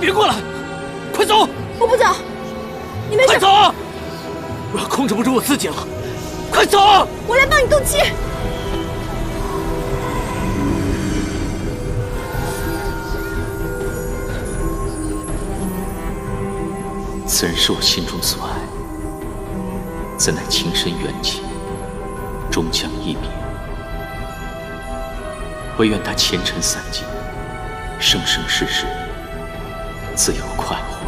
别过来，快走！我不走，你没事。快走！我要控制不住我自己了，快走！我来帮你动气。此人是我心中所爱，怎奈情深缘浅，终将一别。唯愿他前尘散尽，生生世世自有快活。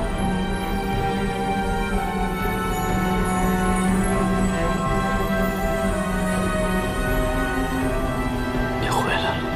你回来了。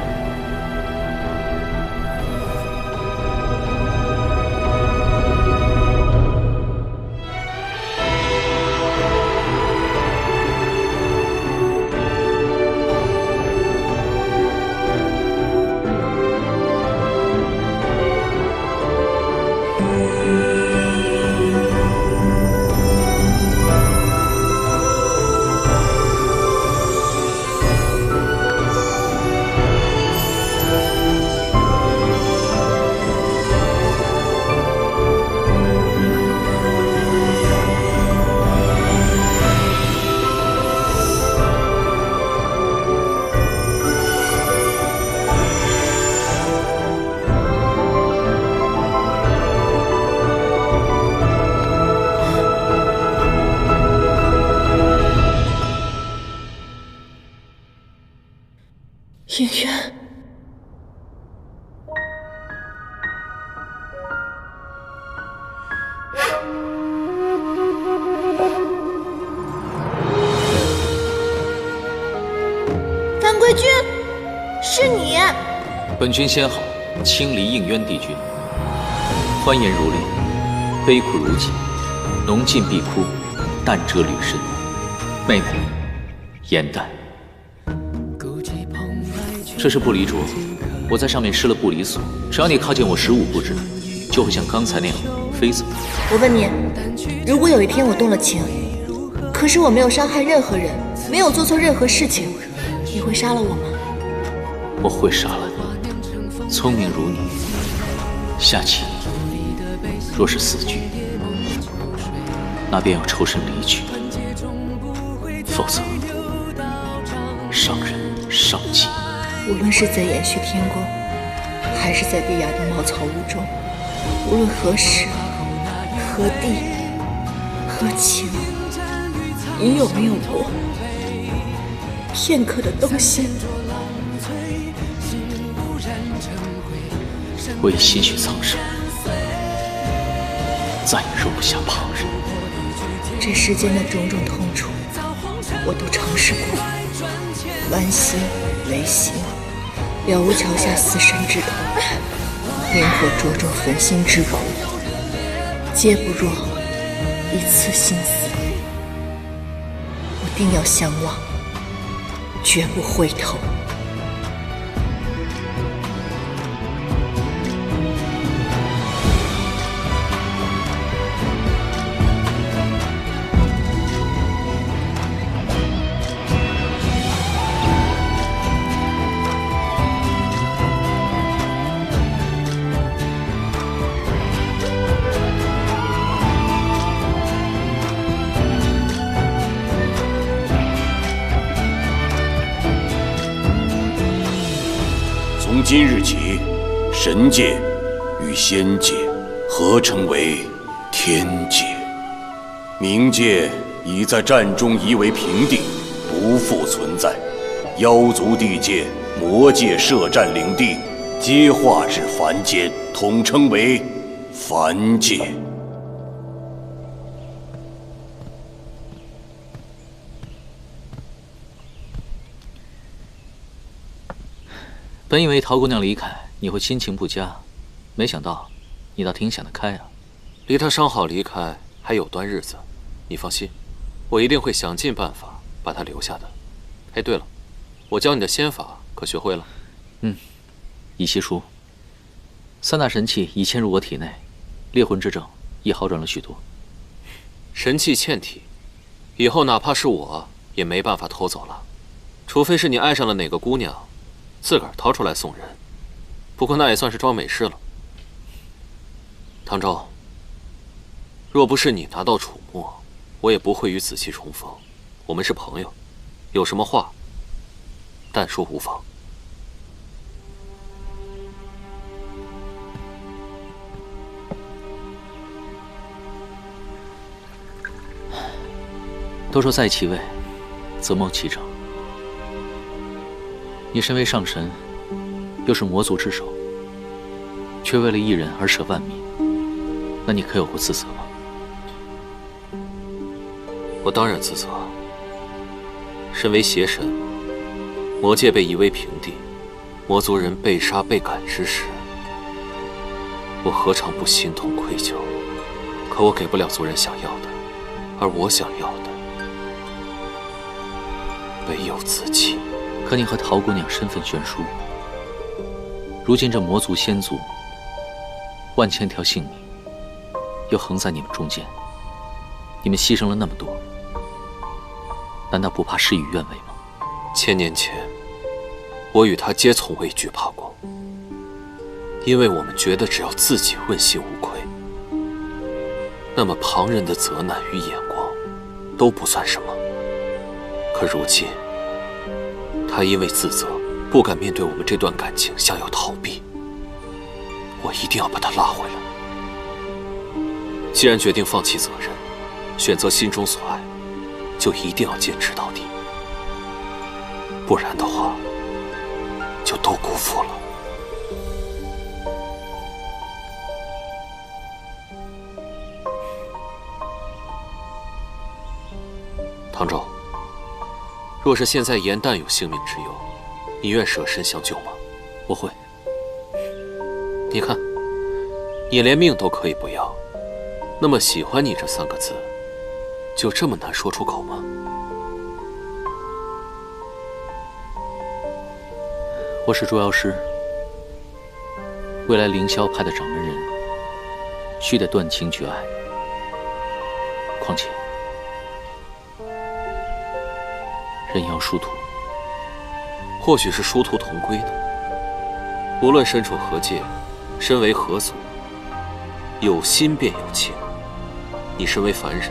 演员，范贵君，是你！本君先好，清离应渊帝君。欢颜如烈，悲苦如己，浓尽碧枯，淡遮履身。妹妹，颜淡。这是不离镯，我在上面施了不离锁，只要你靠近我15步之内，就会像刚才那样飞走。我问你，如果有一天我动了情，可是我没有伤害任何人，没有做错任何事情，你会杀了我吗？我会杀了你。聪明如你，下棋若是死局，那便要抽身离去，否则伤人伤己。无论是在延续天宫，还是在碧雅的茅草屋中，无论何时、何地、何情，你有没有过片刻的动心？我已心绪苍生，再也容不下旁人。这世间的种种痛楚，我都尝试过，剜心、雷刑。了无桥下死神之痛，烈火灼中焚心之苦，皆不若一次心死。我定要相忘，绝不回头。从今日起，神界与仙界合成为天界，冥界已在战中夷为平地，不复存在。妖族地界、魔界摄战领地，皆化至凡间，统称为凡界。本以为陶姑娘离开你会心情不佳，没想到你倒挺想得开啊。离她伤好离开还有段日子，你放心，我一定会想尽办法把她留下的。哎，对了，我教你的仙法可学会了？以西书，3大神器已嵌入我体内，猎魂之症亦好转了许多。神器嵌体，以后哪怕是我也没办法偷走了，除非是你爱上了哪个姑娘，自个儿掏出来送人。不过那也算是桩美事了。唐昭，若不是你拿到楚墨，我也不会与子期重逢。我们是朋友，有什么话，但说无妨。都说在其位，则谋其政。你身为上神，又是魔族之首，却为了一人而舍万民，那你可有过自责吗？我当然自责。身为邪神，魔界被夷为平地，魔族人被杀被赶之时，我何尝不心痛愧疚？可我给不了族人想要的，而我想要的，唯有自己。可你和陶姑娘身份悬殊，如今这魔族先祖万千条性命又横在你们中间，你们牺牲了那么多，难道不怕事与愿违吗？1000年前，我与他皆从未惧怕过，因为我们觉得只要自己问心无愧，那么旁人的责难与眼光都不算什么。可如今，他因为自责，不敢面对我们这段感情，想要逃避。我一定要把他拉回来。既然决定放弃责任，选择心中所爱，就一定要坚持到底，不然的话，就都辜负了。唐昭，若是现在严旦有性命之忧，你愿舍身相救吗？我会。你看，你连命都可以不要，那么喜欢你这3个字，就这么难说出口吗？我是捉妖师，未来凌霄派的掌门人，须得断情绝爱。况且，人妖殊途，或许是殊途同归呢。无论身处何界，身为何族，有心便有情。你身为凡人，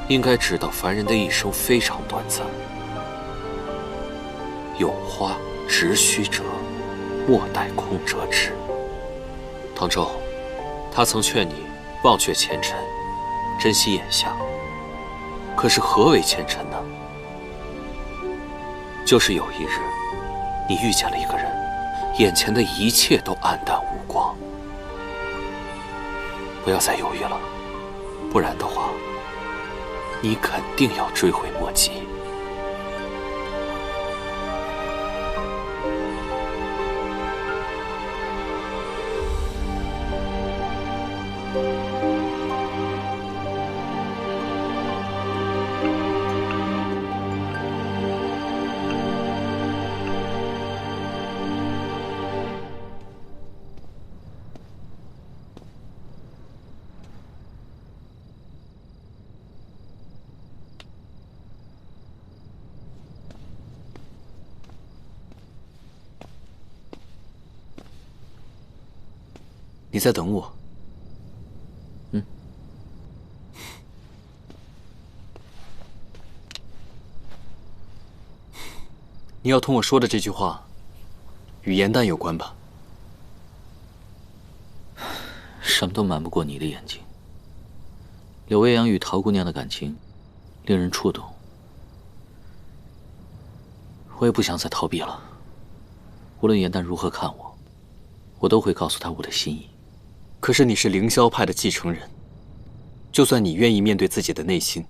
应该知道凡人的一生非常短暂。有花直须折，莫待空折枝。唐周，他曾劝你忘却前尘，珍惜眼下。可是何为前尘呢？就是有一日，你遇见了一个人，眼前的一切都黯淡无光。不要再犹豫了，不然的话，你肯定要追悔莫及。你在等我？嗯。你要同我说的这句话，与严旦有关吧？什么都瞒不过你的眼睛。柳未央与陶姑娘的感情，令人触动。我也不想再逃避了。无论严旦如何看我，我都会告诉他我的心意。可是你是凌霄派的继承人，就算你愿意面对自己的内心，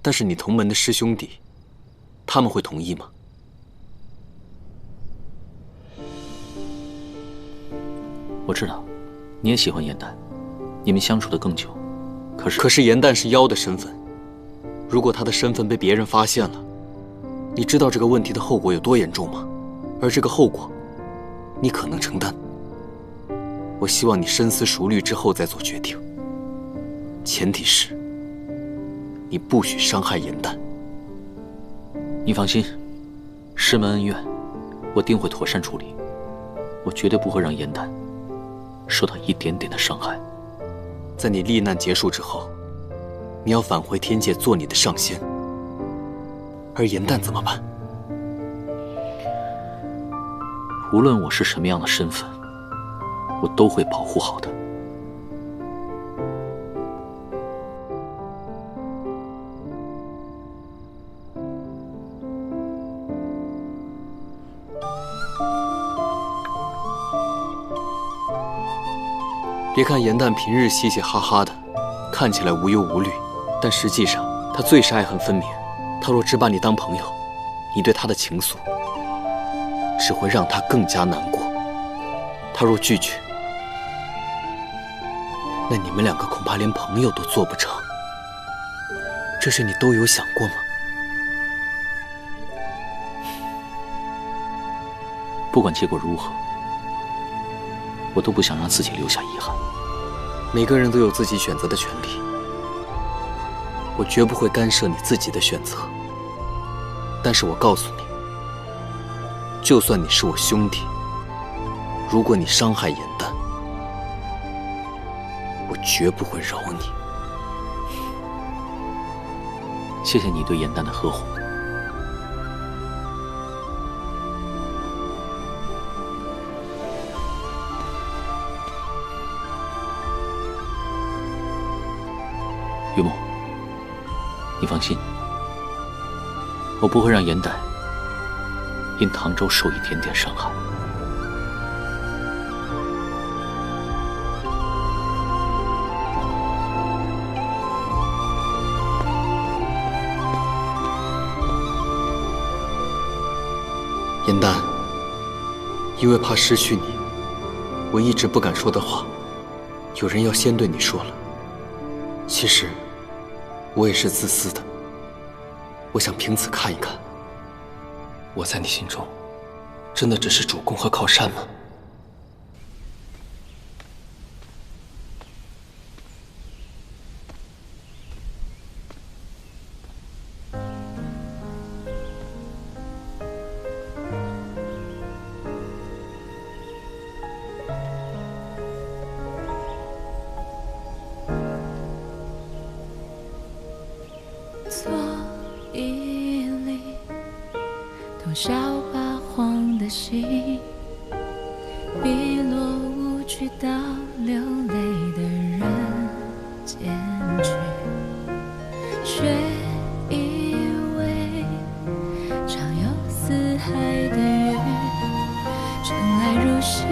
但是你同门的师兄弟，他们会同意吗？我知道，你也喜欢严旦，你们相处得更久。可是严旦是妖的身份，如果他的身份被别人发现了，你知道这个问题的后果有多严重吗？而这个后果，你可能承担。我希望你深思熟虑之后再做决定，前提是你不许伤害严旦。你放心，师门恩怨，我定会妥善处理。我绝对不会让严旦受到一点点的伤害。在你历难结束之后，你要返回天界做你的上仙。而颜淡怎么办？无论我是什么样的身份，我都会保护好的。别看颜淡平日嘻嘻哈哈的，看起来无忧无虑，但实际上他最是爱恨分明。他若只把你当朋友，你对他的情愫只会让他更加难过。他若拒绝，那你们两个恐怕连朋友都做不成。这事你都有想过吗？不管结果如何，我都不想让自己留下遗憾。每个人都有自己选择的权利，我绝不会干涉你自己的选择。但是我告诉你，就算你是我兄弟，如果你伤害颜淡，我绝不会饶你。谢谢你对颜淡的呵护。玉墨，你放心，我不会让颜淡因唐州受一点点伤害。颜淡，因为怕失去你，我一直不敢说的话，有人要先对你说了。其实我也是自私的，我想凭此看一看，我在你心中真的只是主公和靠山吗？做一粒多少发黄的心，碧落无趣到流泪的人间去，却以为常有四海的雨，尘埃如洗，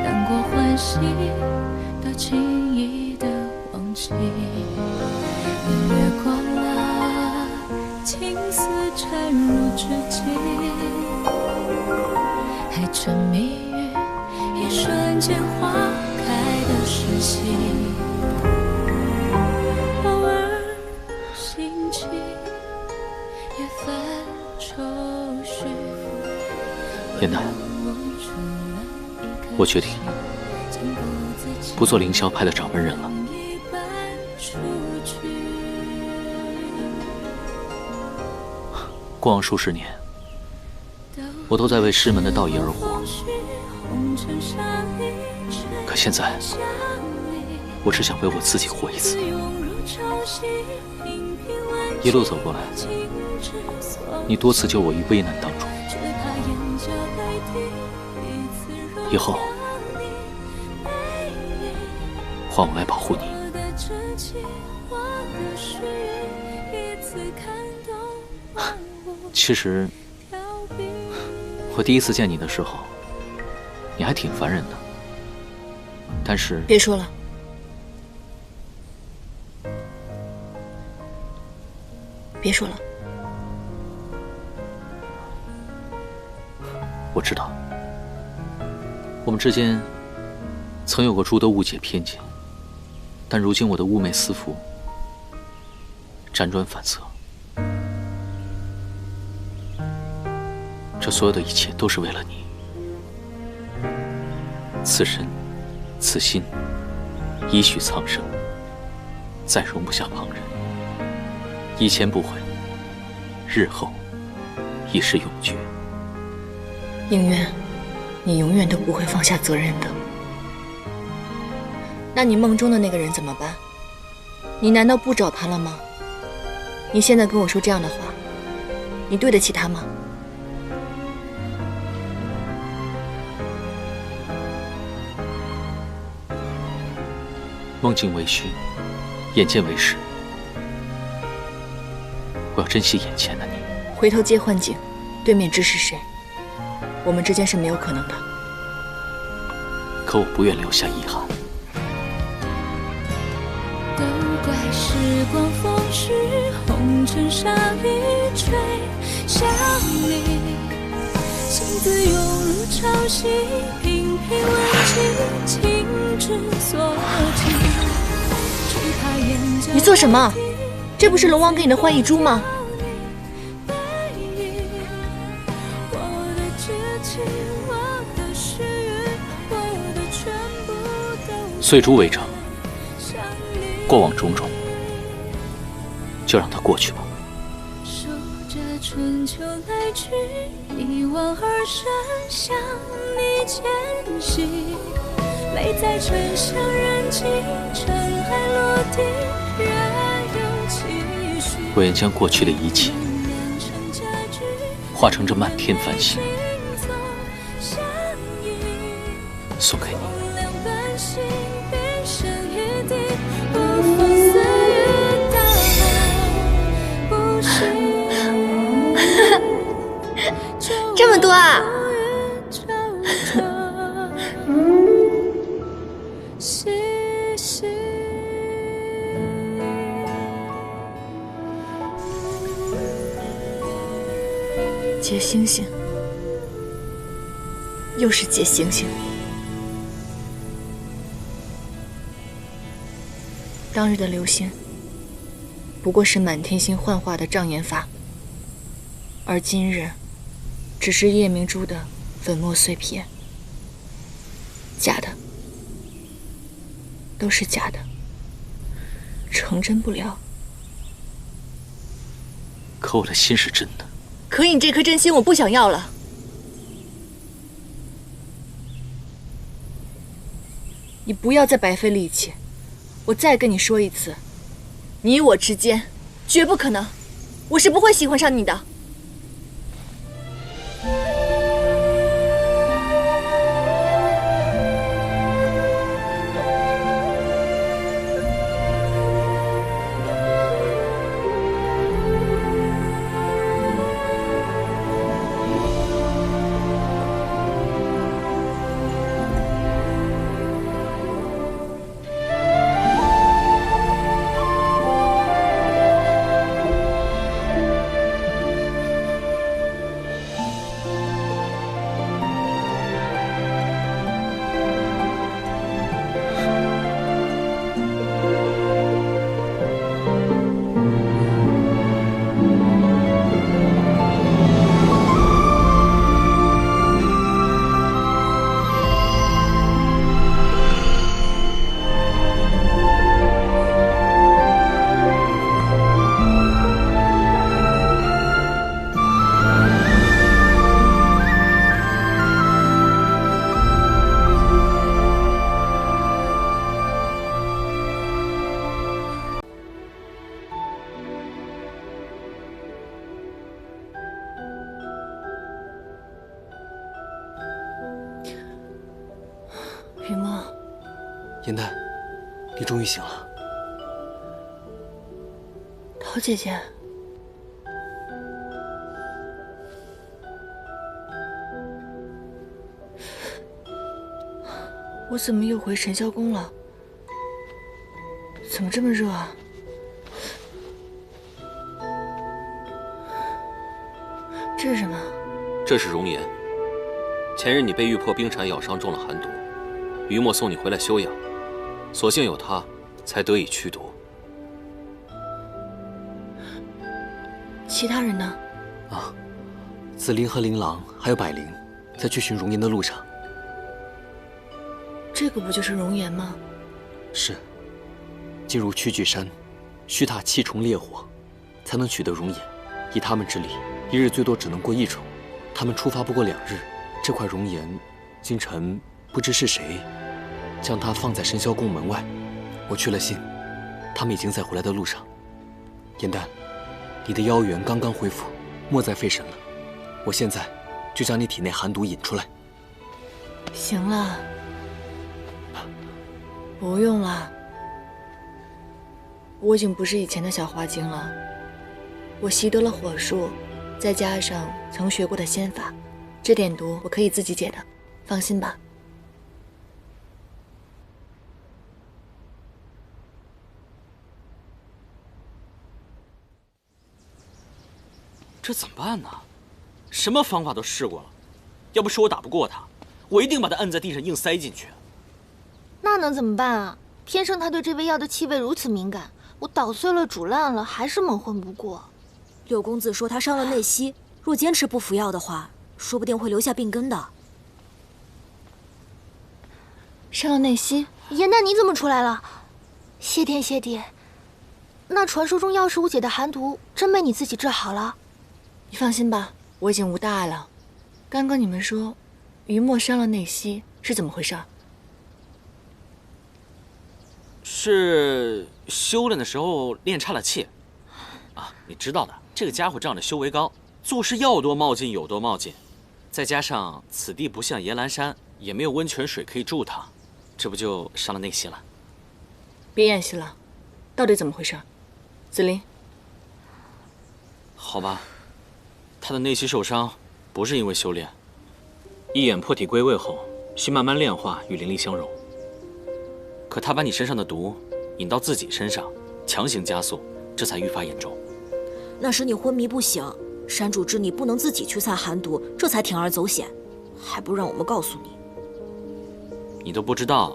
难过欢喜都轻易的忘记。你掠过了青丝缠入指尖，还沉迷于一瞬间花开的时息，偶尔兴起也泛愁绪。颜淡，我决定不做凌霄派的掌门人了。过往数十年，我都在为师门的道义而活。可现在，我只想为我自己活一次。一路走过来，你多次救我于危难当中。以后，换我来保护你。其实，我第一次见你的时候，你还挺烦人的。但是，别说了，别说了。我知道，我们之间曾有过诸多误解偏见，但如今我的寤寐思服，辗转反侧。这所有的一切都是为了你，此身，此心，已许苍生，再容不下旁人。以前不悔，日后亦是永绝。宁愿你永远都不会放下责任的。那你梦中的那个人怎么办？你难道不找他了吗？你现在跟我说这样的话，你对得起他吗？梦境为虚，眼见为实。我要珍惜眼前的你。回头接幻境，对面知是谁，我们之间是没有可能的。可我不愿留下遗憾。都怪时光风逝，红尘沙一吹向你，心字涌入潮汐，频频问起，情之所起。你做什么？这不是龙王给你的幻翼珠吗？碎珠为证，过往种种，就让它过去吧。守着春秋来去，一往而深，向你前行。泪在沉香燃尽，尘埃落地，仍有期许。我愿将过去的一切化成这漫天繁星，送给你。这么多啊！结星星，又是结星星。当日的流星，不过是满天星幻化的障眼法，而今日，只是夜明珠的粉末碎片。假的，都是假的，成真不了。可我的心是真的。可你这颗真心我不想要了。你不要再白费力气，我再跟你说一次，你我之间绝不可能，我是不会喜欢上你的。雨梦，颜淡，你终于醒了。桃姐姐，我怎么又回神霄宫了？怎么这么热啊？这是什么？这是熔岩。前日你被玉破冰蝉咬伤，中了寒毒。于墨送你回来休养，所幸有他，才得以驱毒。其他人呢？啊，紫菱和琳琅还有百灵，在去寻熔岩的路上。这个不就是熔岩吗？是。进入屈巨山，需踏7重烈火，才能取得熔岩。以他们之力，一日最多只能过1重。他们出发不过2日，这块熔岩，京城不知是谁将他放在神霄宫门外。我去了信，他们已经在回来的路上。颜丹，你的妖元刚刚恢复，莫再费神了。我现在就将你体内寒毒引出来。行了，不用了。我已经不是以前的小花精了。我习得了火术，再加上曾学过的仙法，这点毒我可以自己解的，放心吧。这怎么办呢？什么方法都试过了，要不是我打不过他，我一定把他摁在地上硬塞进去。那能怎么办啊？天生他对这味药的气味如此敏感，我捣碎了煮烂了，还是猛混不过。六公子说他伤了内息，若坚持不服药的话，说不定会留下病根的。伤了内息？颜丹，你怎么出来了？谢天谢地，那传说中药师无解的寒毒，真被你自己治好了？你放心吧，我已经无大碍了。刚刚你们说于墨伤了内息，是怎么回事？是修炼的时候练差了气。啊，你知道的，这个家伙仗着修为高，做事要多冒进有多冒进。再加上此地不像岩兰山，也没有温泉水可以助他，这不就伤了内息了？别演戏了，到底怎么回事？紫菱。好吧。他的内息受伤，不是因为修炼。一眼破体归位后，需慢慢炼化与灵力相融。可他把你身上的毒引到自己身上，强行加速，这才愈发严重。那时你昏迷不醒，山主知你不能自己去散寒毒，这才铤而走险，还不让我们告诉你。你都不知道，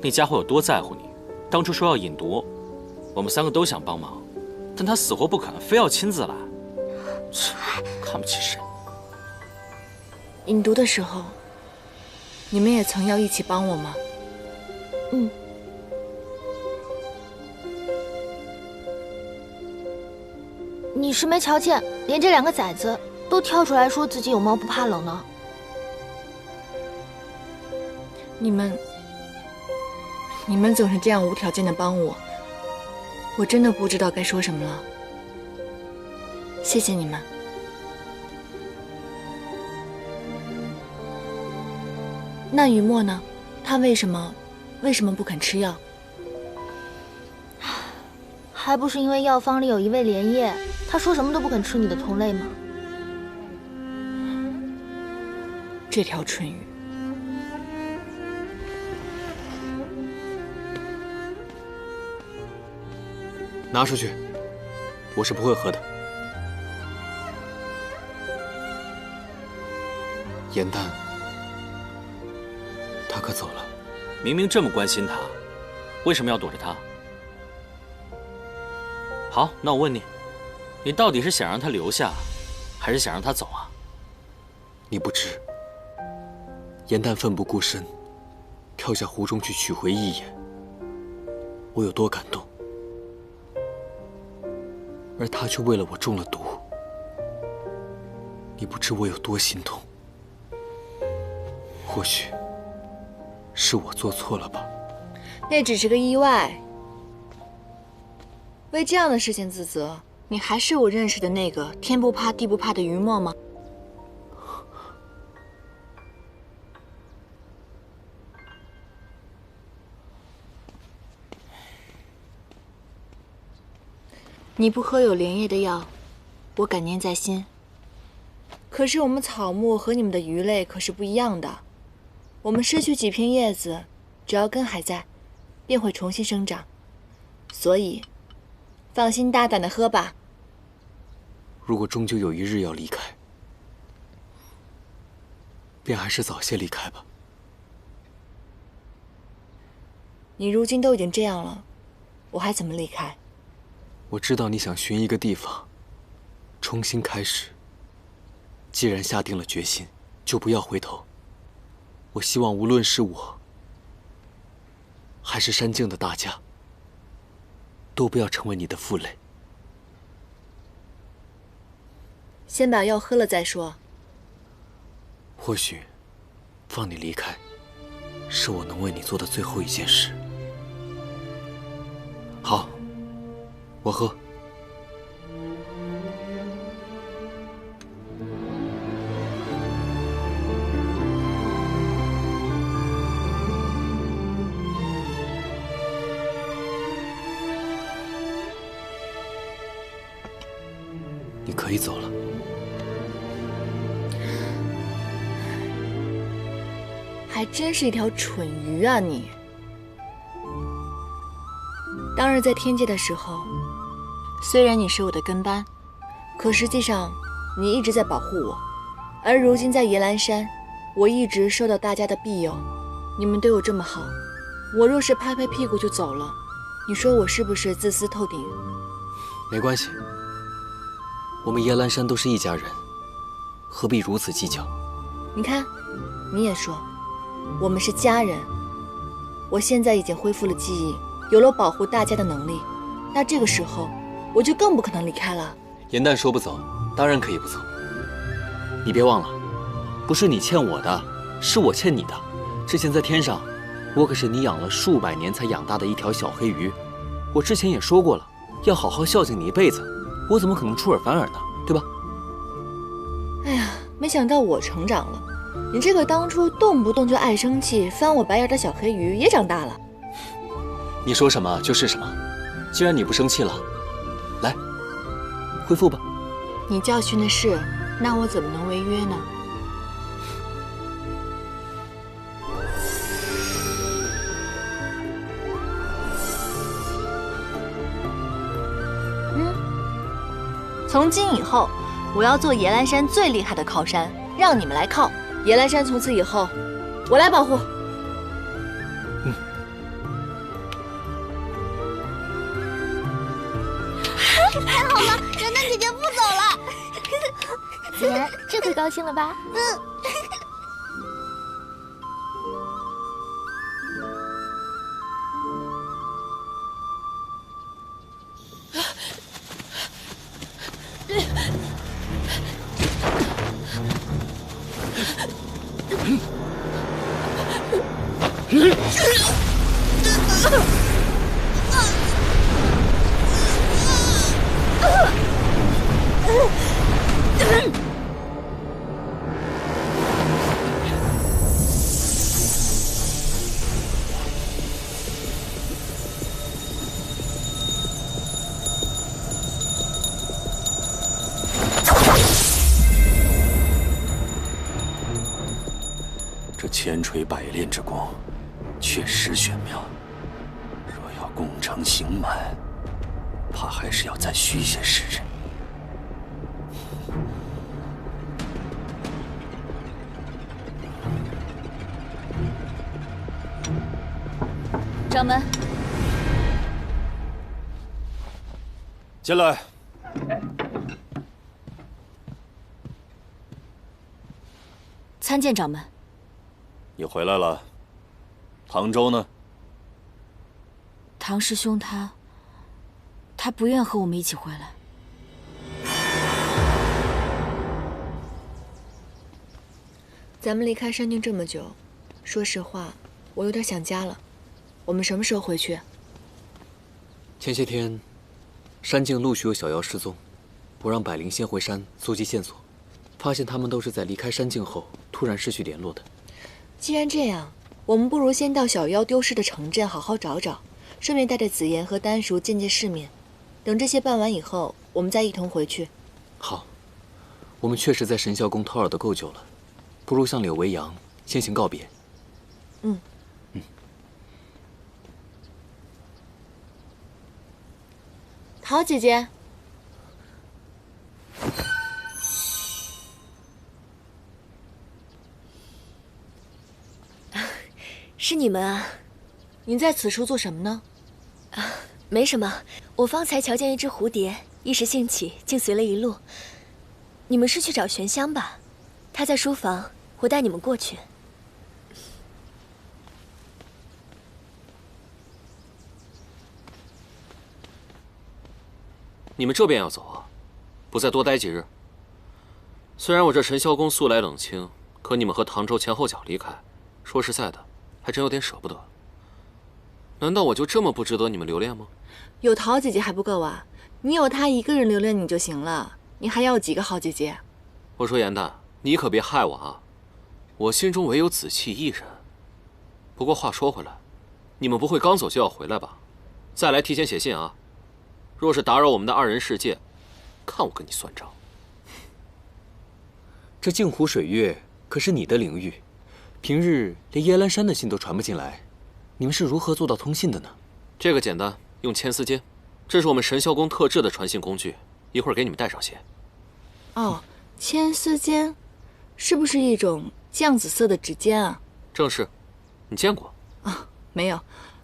那家伙有多在乎你。当初说要引毒，我们3个都想帮忙，但他死活不肯，非要亲自来。看不起谁？引毒的时候，你们也曾要一起帮我吗？嗯。你是没瞧见，连这2个崽子都跳出来说自己有猫不怕冷呢。你们总是这样无条件的帮我，我真的不知道该说什么了。谢谢你们。那雨墨呢？他为什么不肯吃药？还不是因为药方里有一味莲叶，他说什么都不肯吃你的同类吗？这条春雨，拿出去，我是不会喝的。颜丹，他可走了。明明这么关心他，为什么要躲着他？好，那我问你，你到底是想让他留下，还是想让他走啊？你不知，颜丹奋不顾身，跳下湖中去取回一眼，我有多感动，而他却为了我中了毒，你不知我有多心痛。或许是我做错了吧？那只是个意外。为这样的事情自责，你还是我认识的那个天不怕地不怕的于墨吗？你不喝有莲叶的药，我感念在心。可是我们草木和你们的鱼类可是不一样的，我们失去几片叶子，只要根还在，便会重新生长。所以，放心大胆的喝吧。如果终究有一日要离开，便还是早些离开吧。你如今都已经这样了，我还怎么离开？我知道你想寻一个地方，重新开始。既然下定了决心，就不要回头。我希望无论是我，还是山境的大家，都不要成为你的负累。先把药喝了再说。或许，放你离开，是我能为你做的最后一件事。好，我喝。你可以走了。还真是一条蠢鱼啊你！当日在天界的时候，虽然你是我的跟班，可实际上你一直在保护我。而如今在野兰山，我一直受到大家的庇佑，你们对我这么好，我若是拍拍屁股就走了，你说我是不是自私透顶？没关系，我们野兰山都是一家人，何必如此计较？你看，你也说，我们是家人。我现在已经恢复了记忆，有了保护大家的能力，那这个时候我就更不可能离开了。颜淡说不走，当然可以不走。你别忘了，不是你欠我的，是我欠你的。之前在天上，我可是你养了数百年才养大的一条小黑鱼。我之前也说过了，要好好孝敬你一辈子，我怎么可能出尔反尔呢？对吧？哎呀，没想到我成长了，你这个当初动不动就爱生气、翻我白眼的小黑鱼也长大了。你说什么就是什么。既然你不生气了，来，恢复吧。你教训的是，那我怎么能违约呢？从今以后，我要做野兰山最厉害的靠山，让你们来靠。野兰山从此以后，我来保护。太好了，圆蛋姐姐不走了。子妍，这回高兴了吧？这千锤百炼之功，确实玄妙。若要功成形满，怕还是要再需些时日。掌门，进来。参见掌门。你回来了。唐周呢？唐师兄他不愿和我们一起回来。咱们离开山境这么久，说实话，我有点想家了。我们什么时候回去？前些天，山境陆续有小妖失踪，我让百灵先回山搜集线索，发现他们都是在离开山境后突然失去联络的。既然这样，我们不如先到小妖丢失的城镇好好找找，顺便带着紫妍和丹叔见见世面。等这些办完以后，我们再一同回去。好，我们确实在神霄宫叨扰得够久了，不如向柳维阳先行告别。好，姐姐。是你们啊？您在此处做什么呢？没什么，我方才瞧见一只蝴蝶，一时兴起，竟随了一路。你们是去找玄香吧？他在书房，我带你们过去。你们这边要走啊？不再多待几日？虽然我这神霄宫素来冷清，可你们和唐周前后脚离开，说实在的，还真有点舍不得。难道我就这么不值得你们留恋吗？有陶姐姐还不够啊？你有她一个人留恋你就行了，你还要几个好姐姐？我说严淡，你可别害我啊！我心中唯有子期一人。不过话说回来，你们不会刚走就要回来吧？再来提前写信啊！若是打扰我们的2人世界，看我跟你算账。这镜湖水月可是你的领域，平日连耶兰山的信都传不进来，你们是如何做到通信的呢？这个简单，用牵丝笺，这是我们神霄宫特制的传信工具，一会儿给你们带上些。哦，牵丝笺，是不是一种绛紫色的指尖啊？正是，你见过？啊，没有，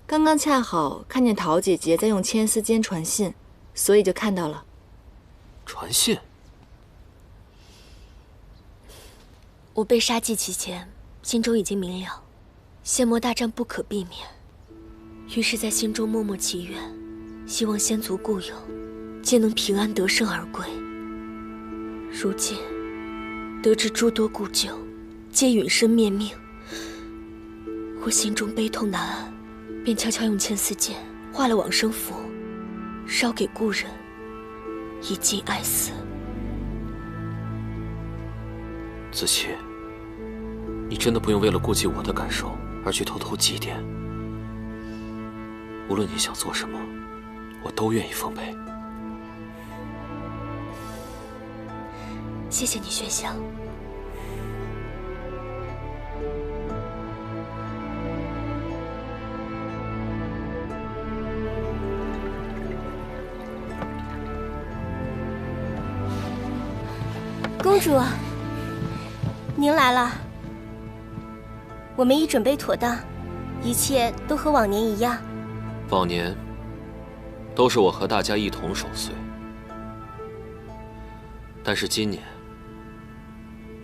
刚刚恰好看见陶姐姐在用牵丝笺传信，所以就看到了。传信？我被杀祭期前，心中已经明了，仙魔大战不可避免，于是，在心中默默祈愿，希望仙族故友皆能平安得胜而归。如今得知诸多故旧皆陨身灭命，我心中悲痛难安，便悄悄用牵丝笺画了往生符，烧给故人，以尽哀思。子期，你真的不用为了顾及我的感受而去偷偷祭奠。无论你想做什么，我都愿意奉陪。谢谢你，轩香。公主，您来了。我们已准备妥当，一切都和往年一样。往年都是我和大家一同守岁，但是今年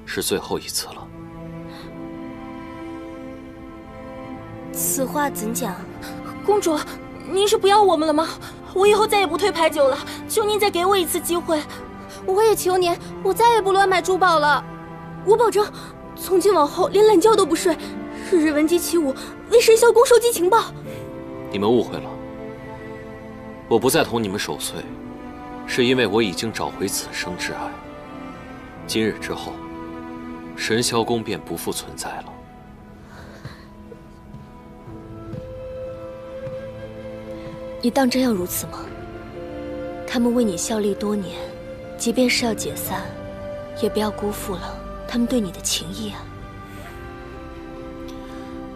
是最后一次了。此话怎讲？公主，您是不要我们了吗？我以后再也不推牌九了，求您再给我一次机会。我也求您，我再也不乱买珠宝了。我保证，从今往后连懒觉都不睡，日日闻鸡起舞，为神霄宫收集情报。你们误会了，我不再同你们守岁，是因为我已经找回此生挚爱。今日之后，神霄宫便不复存在了。你当真要如此吗？他们为你效力多年，即便是要解散，也不要辜负了他们对你的情谊啊。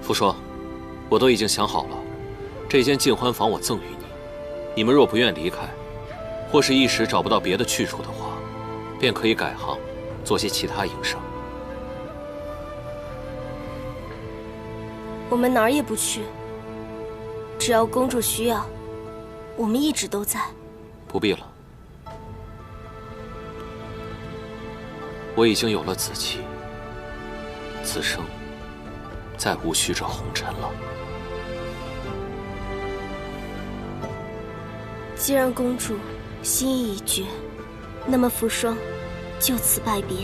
傅霜，我都已经想好了，这间尽欢房我赠予你。你们若不愿离开，或是一时找不到别的去处的话，便可以改行，做些其他营生。我们哪儿也不去，只要公主需要，我们一直都在。不必了，我已经有了子期，此生再无需这红尘了。既然公主心意已决，那么扶霜就此拜别。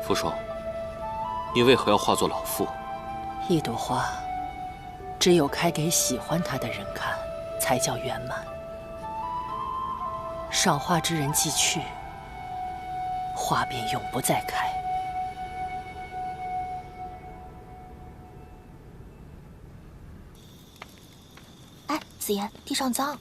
扶霜，你为何要化作老妇？一朵花，只有开给喜欢它的人看，才叫圆满。赏花之人既去，花便永不再开。哎，子言，地上脏。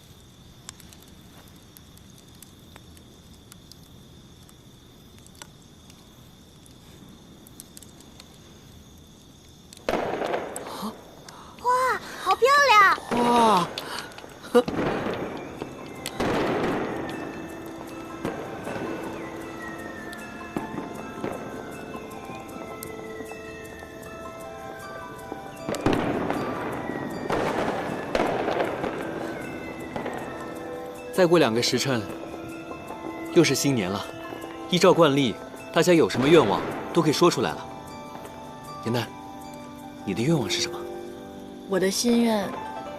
好漂亮！哇，再过2个时辰，又是新年了。依照惯例，大家有什么愿望都可以说出来了。严淡，你的愿望是什么？我的心愿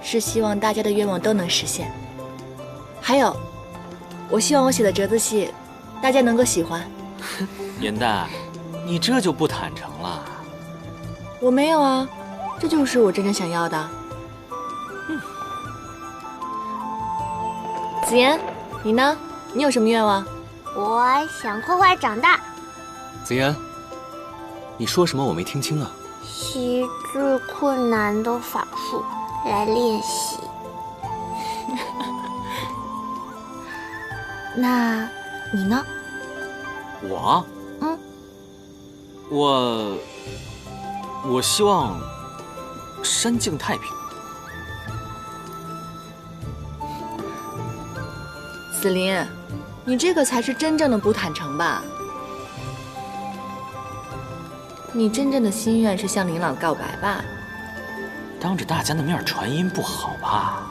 是希望大家的愿望都能实现。还有，我希望我写的折子戏大家能够喜欢。颜淡，你这就不坦诚了。我没有啊，这就是我真正想要的。子妍，你呢？你有什么愿望？我想快快长大。子妍，你说什么我没听清啊？习最困难的法术来练习。那你呢？我？我希望山境太平。子林，你这个才是真正的不坦诚吧？你真正的心愿是向林老告白吧？当着大家的面传音不好吧？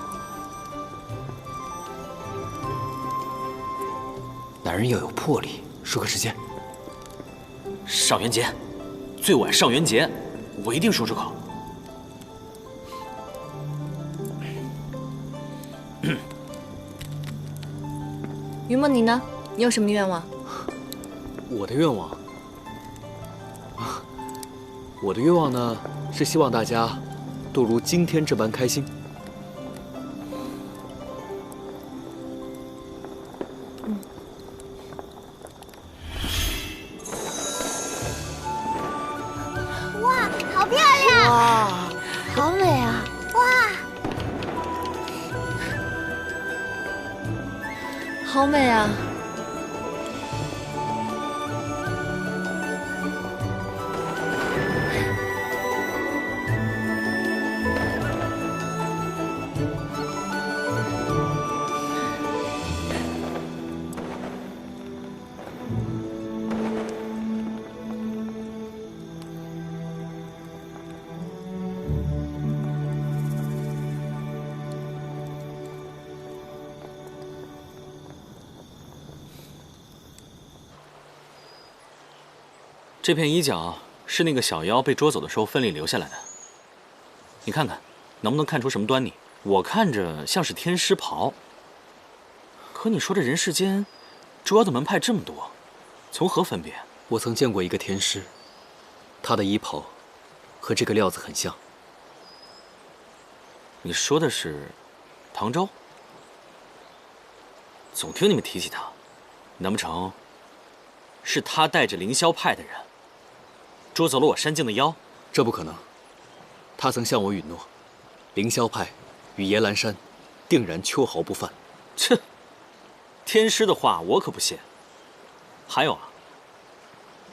男人要有魄力，说个时间。上元节，最晚上元节，我一定说出口。于梦，你呢？你有什么愿望？我的愿望我的愿望呢，是希望大家都如今天这般开心。哇，好漂亮！哇，好美啊！哇，好美啊！这片衣角是那个小妖被捉走的时候分里留下来的，你看看，能不能看出什么端倪？我看着像是天师袍，可你说这人世间，捉妖的门派这么多，从何分别？我曾见过一个天师，他的衣袍和这个料子很像。你说的是唐周？总听你们提起他，难不成是他带着凌霄派的人捉走了我山境的妖？这不可能，他曾向我允诺，凌霄派与耶兰山定然秋毫不犯。切，天师的话我可不信。还有啊，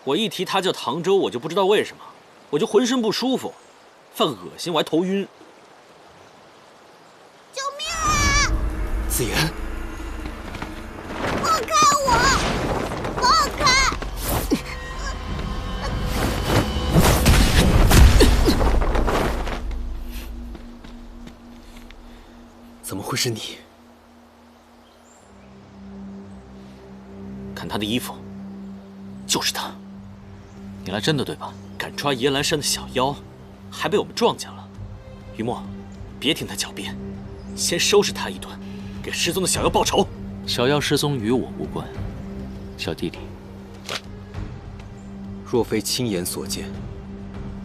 我一提他叫唐周，我就不知道为什么，我就浑身不舒服，犯恶心，我还头晕。救命啊！子妍，放开我！放开！怎么会是你？看他的衣服，就是他。你来真的对吧？敢抓耶兰山的小妖，还被我们撞见了。于墨，别听他狡辩，先收拾他一顿，给失踪的小妖报仇。小妖失踪与我无关，小弟弟。若非亲眼所见，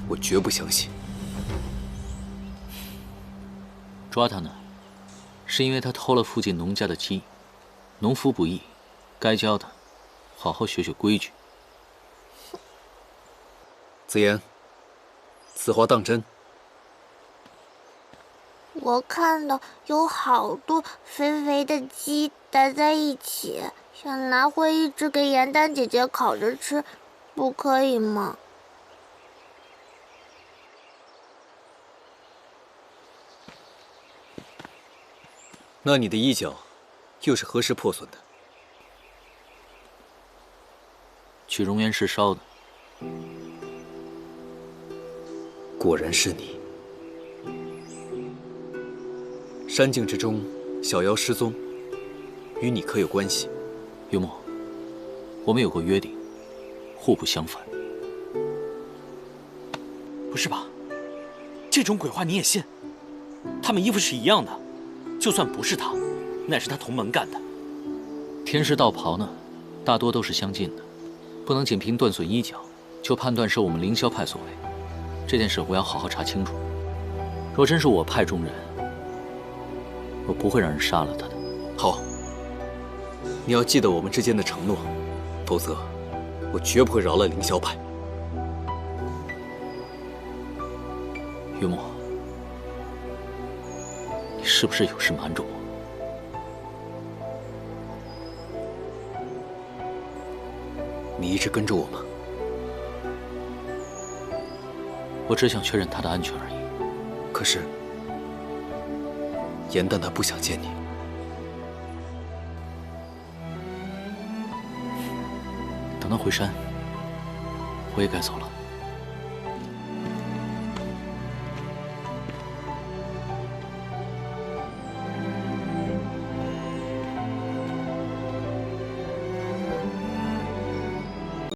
我绝不相信。抓他呢，是因为他偷了附近农家的鸡，农夫不义，该教的，好好学学规矩。子妍，此话当真？我看到有好多肥肥的鸡待在一起，想拿回一只给颜丹姐姐烤着吃，不可以吗？那你的衣角又是何时破损的？去荣源寺烧的。果然是你。山境之中，小妖失踪，与你可有关系？幽默，我们有过约定，互不相犯。不是吧？这种鬼话你也信？他们衣服是一样的，就算不是他，那也是他同门干的。天师道袍呢，大多都是相近的，不能仅凭断损衣角就判断是我们凌霄派所为。这件事我要好好查清楚。若真是我派中人，我不会让人杀了他的。好，你要记得我们之间的承诺，否则我绝不会饶了凌霄派。于墨，你是不是有事瞒着我？你一直跟着我吗？我只想确认他的安全而已。可是，严旦他不想见你。等他回山，我也该走了。